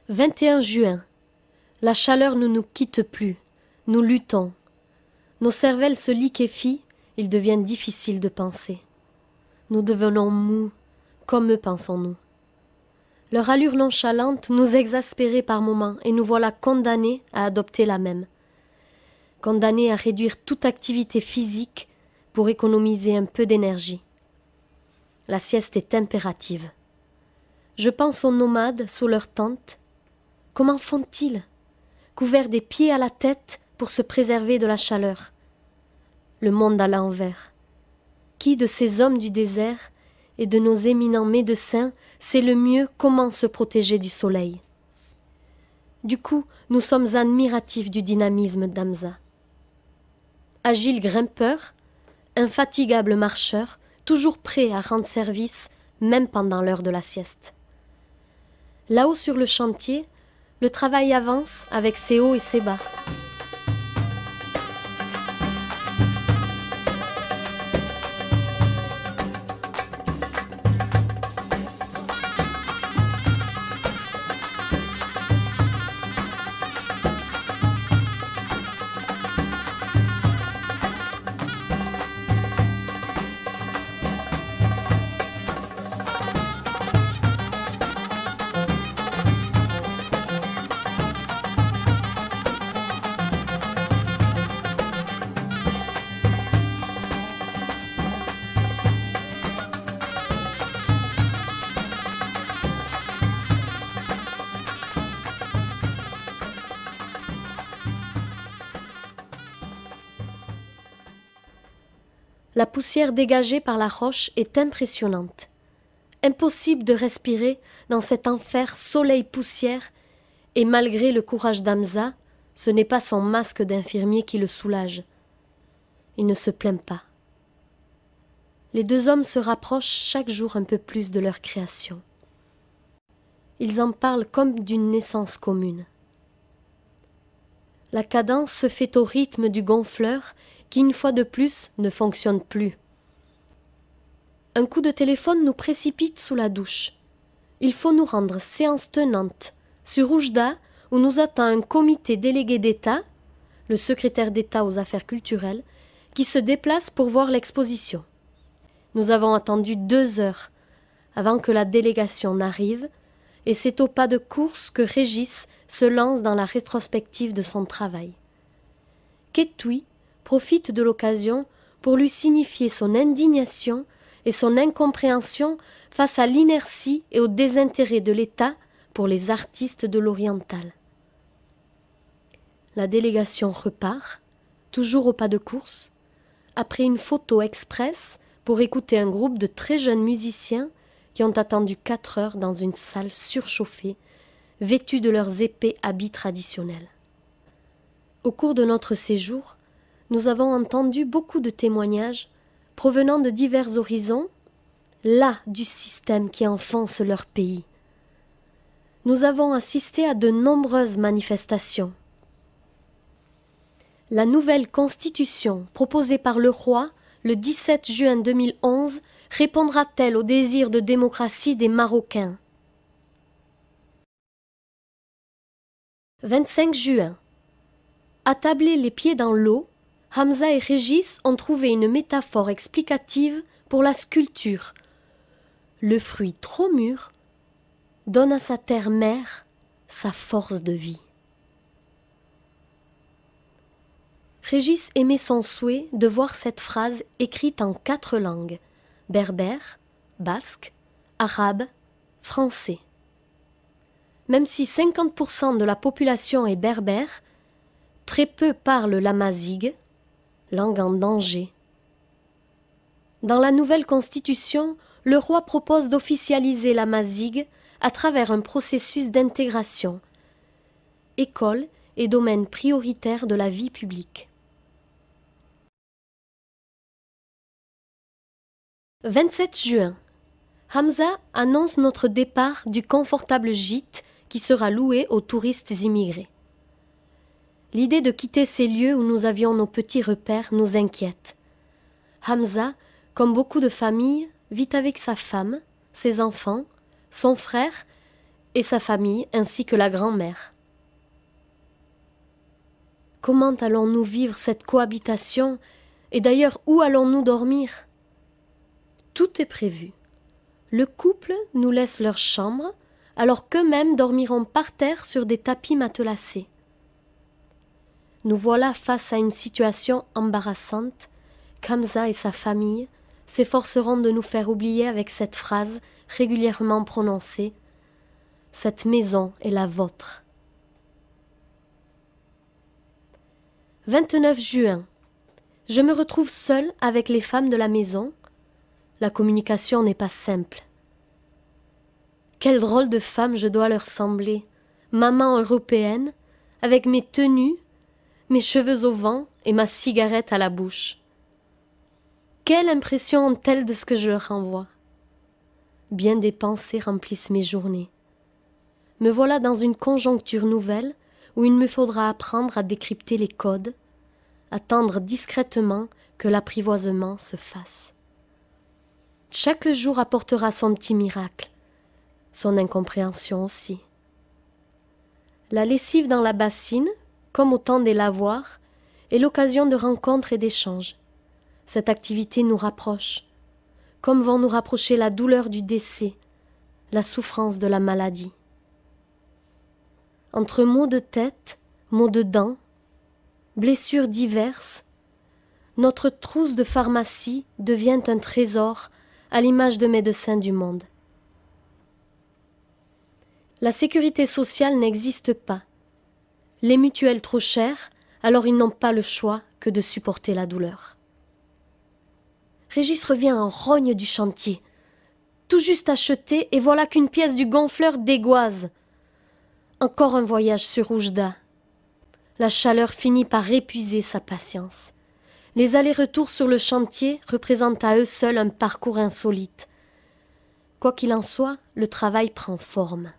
21 juin. La chaleur ne nous quitte plus. Nous luttons. Nos cervelles se liquéfient, il devient difficile de penser. Nous devenons mous, comme eux pensons-nous. Leur allure nonchalante nous exaspérait par moments et nous voilà condamnés à adopter la même. Condamnés à réduire toute activité physique pour économiser un peu d'énergie. La sieste est impérative. Je pense aux nomades sous leur tente. Comment font-ils? Couverts des pieds à la tête pour se préserver de la chaleur. Le monde à l'envers. Qui de ces hommes du désert et de nos éminents médecins sait le mieux comment se protéger du soleil? Du coup, nous sommes admiratifs du dynamisme d'Hamza. Agile grimpeur, infatigable marcheur, toujours prêt à rendre service, même pendant l'heure de la sieste. Là-haut sur le chantier, le travail avance avec ses hauts et ses bas. La poussière dégagée par la roche est impressionnante. Impossible de respirer dans cet enfer soleil-poussière et malgré le courage d'Hamza, ce n'est pas son masque d'infirmier qui le soulage. Il ne se plaint pas. Les deux hommes se rapprochent chaque jour un peu plus de leur création. Ils en parlent comme d'une naissance commune. La cadence se fait au rythme du gonfleur qui, une fois de plus, ne fonctionne plus. Un coup de téléphone nous précipite sous la douche. Il faut nous rendre séance tenante sur Oujda, où nous attend un comité délégué d'État, le secrétaire d'État aux affaires culturelles, qui se déplace pour voir l'exposition. Nous avons attendu 2 heures avant que la délégation n'arrive, et c'est au pas de course que Régis se lance dans la rétrospective de son travail. Ketui profite de l'occasion pour lui signifier son indignation et son incompréhension face à l'inertie et au désintérêt de l'État pour les artistes de l'oriental. La délégation repart, toujours au pas de course, après une photo express pour écouter un groupe de très jeunes musiciens qui ont attendu 4 heures dans une salle surchauffée, vêtus de leurs épais habits traditionnels. Au cours de notre séjour, nous avons entendu beaucoup de témoignages provenant de divers horizons, là du système qui enfonce leur pays. Nous avons assisté à de nombreuses manifestations. La nouvelle constitution proposée par le roi le 17 juin 2011 répondra-t-elle au désir de démocratie des Marocains? 25 juin. Attablés les pieds dans l'eau, Hamza et Régis ont trouvé une métaphore explicative pour la sculpture. Le fruit trop mûr donne à sa terre-mère sa force de vie. Régis émet son souhait de voir cette phrase écrite en 4 langues, berbère, basque, arabe, français. Même si 50% de la population est berbère, très peu parlent l'amazigh, langue en danger. Dans la nouvelle constitution, le roi propose d'officialiser l'amazigh à travers un processus d'intégration. École et domaine prioritaire de la vie publique. 27 juin. Hamza annonce notre départ du confortable gîte qui sera loué aux touristes immigrés. L'idée de quitter ces lieux où nous avions nos petits repères nous inquiète. Hamza, comme beaucoup de familles, vit avec sa femme, ses enfants, son frère et sa famille, ainsi que la grand-mère. Comment allons-nous vivre cette cohabitation, et d'ailleurs où allons-nous dormir? Tout est prévu. Le couple nous laisse leur chambre, alors qu'eux-mêmes dormiront par terre sur des tapis matelassés. Nous voilà face à une situation embarrassante. Kamza et sa famille s'efforceront de nous faire oublier avec cette phrase régulièrement prononcée: « Cette maison est la vôtre ». 29 juin. Je me retrouve seule avec les femmes de la maison. La communication n'est pas simple. Quelle drôle de femme je dois leur sembler, maman européenne, avec mes tenues, mes cheveux au vent et ma cigarette à la bouche. Quelle impression ont-elles de ce que je leur envoie? Bien des pensées remplissent mes journées. Me voilà dans une conjoncture nouvelle où il me faudra apprendre à décrypter les codes, attendre discrètement que l'apprivoisement se fasse. Chaque jour apportera son petit miracle, son incompréhension aussi. La lessive dans la bassine, comme au temps des lavoirs, est l'occasion de rencontres et d'échanges. Cette activité nous rapproche, comme vont nous rapprocher la douleur du décès, la souffrance de la maladie. Entre maux de tête, maux de dents, blessures diverses, notre trousse de pharmacie devient un trésor à l'image de médecins du monde. La sécurité sociale n'existe pas. Les mutuelles trop chères, alors ils n'ont pas le choix que de supporter la douleur. Régis revient en rogne du chantier. Tout juste acheté, et voilà qu'une pièce du gonfleur dégoise. Encore un voyage sur Oujda. La chaleur finit par épuiser sa patience. Les allers-retours sur le chantier représentent à eux seuls un parcours insolite. Quoi qu'il en soit, le travail prend forme.